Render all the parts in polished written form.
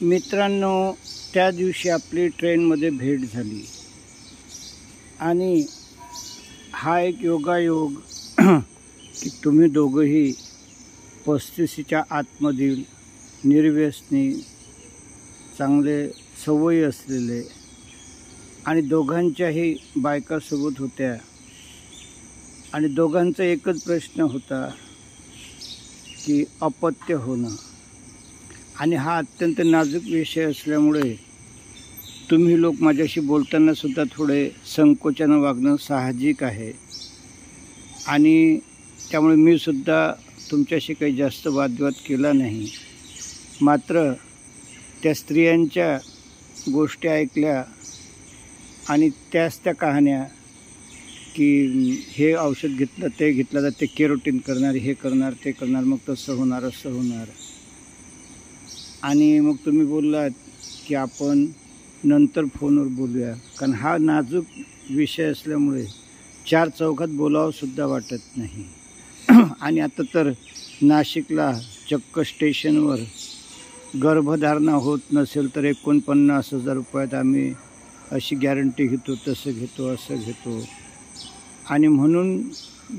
मित्रांनो, त्या दिवशी आपली ट्रेनमध्ये भेट झाली आणि हा एक योगायोग की तुम्ही दोघंही 35च्या आतमधील निर्व्यसनी चांगले सवयी असलेले आणि दोघांच्याही बायकासोबत होत्या आणि दोघांचा एकच प्रश्न होता की अपत्य होणं. आणि हा अत्यंत नाजूक विषय असल्यामुळे तुम्ही लोक माझ्याशी बोलताना सुद्धा थोडे संकोचानं वागणं साहजिक आहे आणि त्यामुळे मी सुद्धा तुमच्याशी काही जास्त वादविवाद केला नाही. मात्र त्या स्त्रियांच्या गोष्टी ऐकल्या आणि त्याच त्या कहाण्या की हे औषध घेतलं ते घेतलं तर ते केरोटीन करणार, हे करणार ते करणार, मग तसं होणार असं होणार. आणि मग तुम्ही बोललात की आपण नंतर फोनवर बोलूया, कारण हा नाजूक विषय असल्यामुळे चार चौघात बोलावंसुद्धा वाटत नाही. आणि आता तर नाशिकला चक्क स्टेशनवर गर्भधारणा होत नसेल तर 49,000 रुपयात आम्ही अशी गॅरंटी घेतो, तसं घेतो, असं घेतो. आणि म्हणून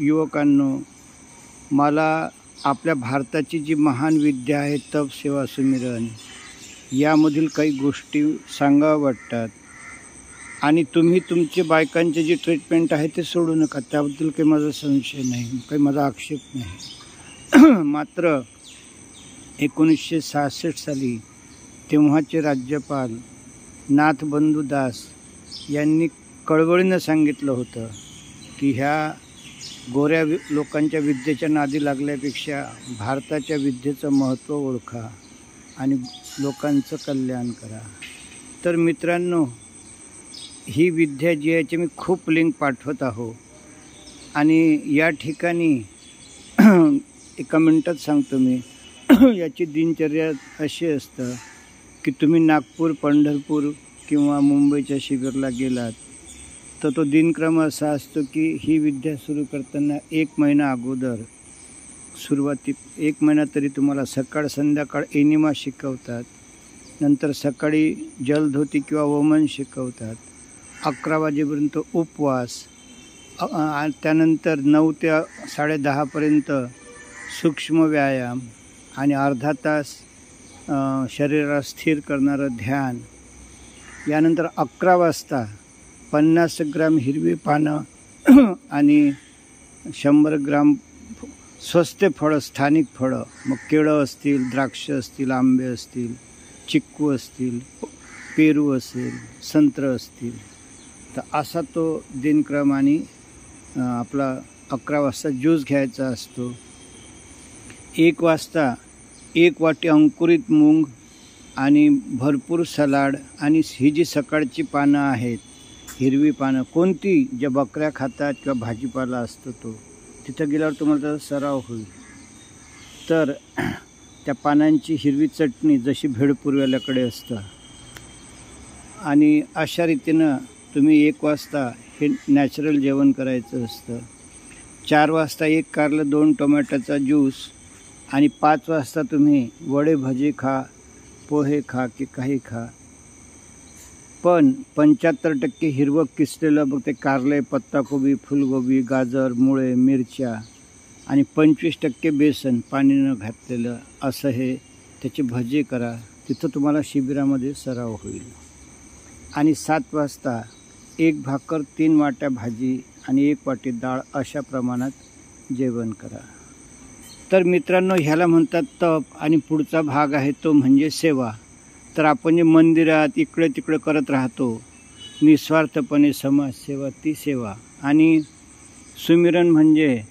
युवकांनो, मला आपल्या भारताची जी महान विद्या आहे तप, सेवा, सुमिरन, यामधील काही गोष्टी सांगाव्या वाटतात. आणि तुम्ही तुमचे बायकांचे जी ट्रीटमेंट आहे ते सोडू नका, त्याबद्दल काही माझा संशय नाही, काही माझा आक्षेप नाही. मात्र 1966 साली तेव्हाचे राज्यपाल नाथबंधू दास यांनी कळवळीनं सांगितलं होतं की ह्या गोऱ्या लोकांच्या विद्येच्या नादी लागल्यापेक्षा भारताच्या विद्येचं महत्त्व ओळखा आणि लोकांचं कल्याण करा. तर मित्रांनो, ही विद्या जी आहे मी खूप लिंक पाठवत आहो आणि या ठिकाणी एका मिनटात सांगतो मी. याची दिनचर्या अशी असतं की तुम्ही नागपूर, पंढरपूर किंवा मुंबईच्या शिबिरला गेलात तर तो दिनक्रम असा असतो की ही विद्या सुरू करताना 1 महिना अगोदर सुरुवाती 1 महिना तरी तुम्हाला सकाळ संध्याकाळ एनिमा शिकवतात. नंतर सकाळी जलधोती किंवा वमन शिकवतात. 11 वाजेपर्यंत उपवास. त्यानंतर 9 ते 10:30पर्यंत सूक्ष्म व्यायाम आणि अर्धा तास शरीराला स्थिर करणारं ध्यान. यानंतर 11 वाजता 50 ग्राम हिरवी पानं आणि 100 ग्राम स्वस्त फळं, स्थानिक फळं, मग केळं असतील, द्राक्ष असतील, आंबे असतील, चिक्कू असतील, पेरू असेल, संत्र असतील. तर असा तो दिनक्रम. आणि आपला 11 वाजता ज्यूस घ्यायचा असतो. 1 वाजता 1 वाटी अंकुरित मूग आणि भरपूर सलाड. आणि ही जी सकाळची पानं आहेत, हिरवी पानं, कोणती ज्या बकऱ्या खातात किंवा भाजीपाला असतो तो, तिथं गेल्यावर तुम्हाला त्याचा सराव होईल. तर त्या पानांची हिरवी चटणी जशी भेळपुरीवाल्याकडे असतं. आणि अशा रीतीनं तुम्ही 1 वाजता हे नॅचरल जेवण करायचं असतं. 4 वाजता 1 कारलं, 2 टोमॅटोचा ज्यूस. आणि 5 वाजता तुम्ही वडे, भजी खा, पोहे खा की काही खा, पण 75% हिरवं किसलेलं, बघ ते कारले, पत्ताकोबी, फुलगोबी, गाजर, मुळे, मिरच्या आणि 25% बेसन पाणी न घातलेलं, असं हे त्याची भजी करा. तिथं तुम्हाला शिबिरामध्ये सराव होईल. आणि 7 वाजता 1 भाकर, 3 वाट्या भाजी आणि 1 वाटी डाळ अशा प्रमाणात जेवण करा. तर मित्रांनो, ह्याला म्हणतात तप. आणि पुढचा भाग आहे तो म्हणजे सेवा. तर आपण जे मंदिरात इकडे तिकडे करत राहतो निस्वार्थपणे समाजसेवा, ती सेवा. आणि सुमिरन म्हणजे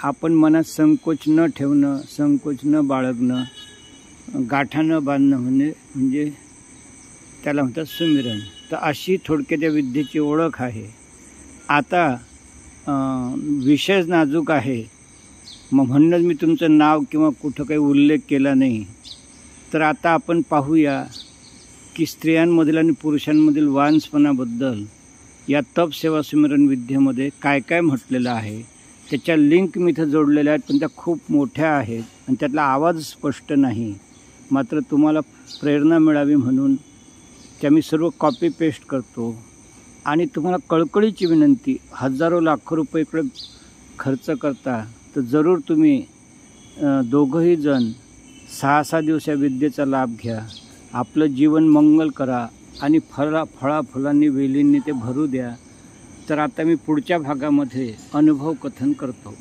आपण मनात संकोच न ठेवणं, संकोच न बाळगणं, गाठा न बांधणं म्हणजे त्याला म्हणतात सुमिरन. तर अशी थोडक्यात त्या विद्येची ओळख आहे. आता विषय नाजूक आहे, मग म्हणूनच मी तुमचं नाव किंवा कुठं काही उल्लेख केला नाही. तर आता आपण पाहूया की स्त्रियांमधील आणि पुरुषांमधील वांसपणाबद्दल या तप, सेवा, सुमिरन विद्येमध्ये काय काय म्हटलेलं आहे. त्याच्या लिंक मी इथं जोडलेल्या आहेत, पण त्या खूप मोठ्या आहेत आणि त्यातला आवाज स्पष्ट नाही. मात्र तुम्हाला प्रेरणा मिळावी म्हणून त्या मी सर्व कॉपी पेस्ट करतो. आणि तुम्हाला कळकळीची विनंती, हजारो लाखो रुपये इकडे खर्च करता तर जरूर तुम्ही दोघंही जण 6-6 दिवस या विद्येचा लाभ घ्या. आपलं जीवन मंगल करा आणि फळाफुलांनी वेलींनी ते भरू द्या. तर आता मी पुढच्या भागामध्ये अनुभव कथन करतो.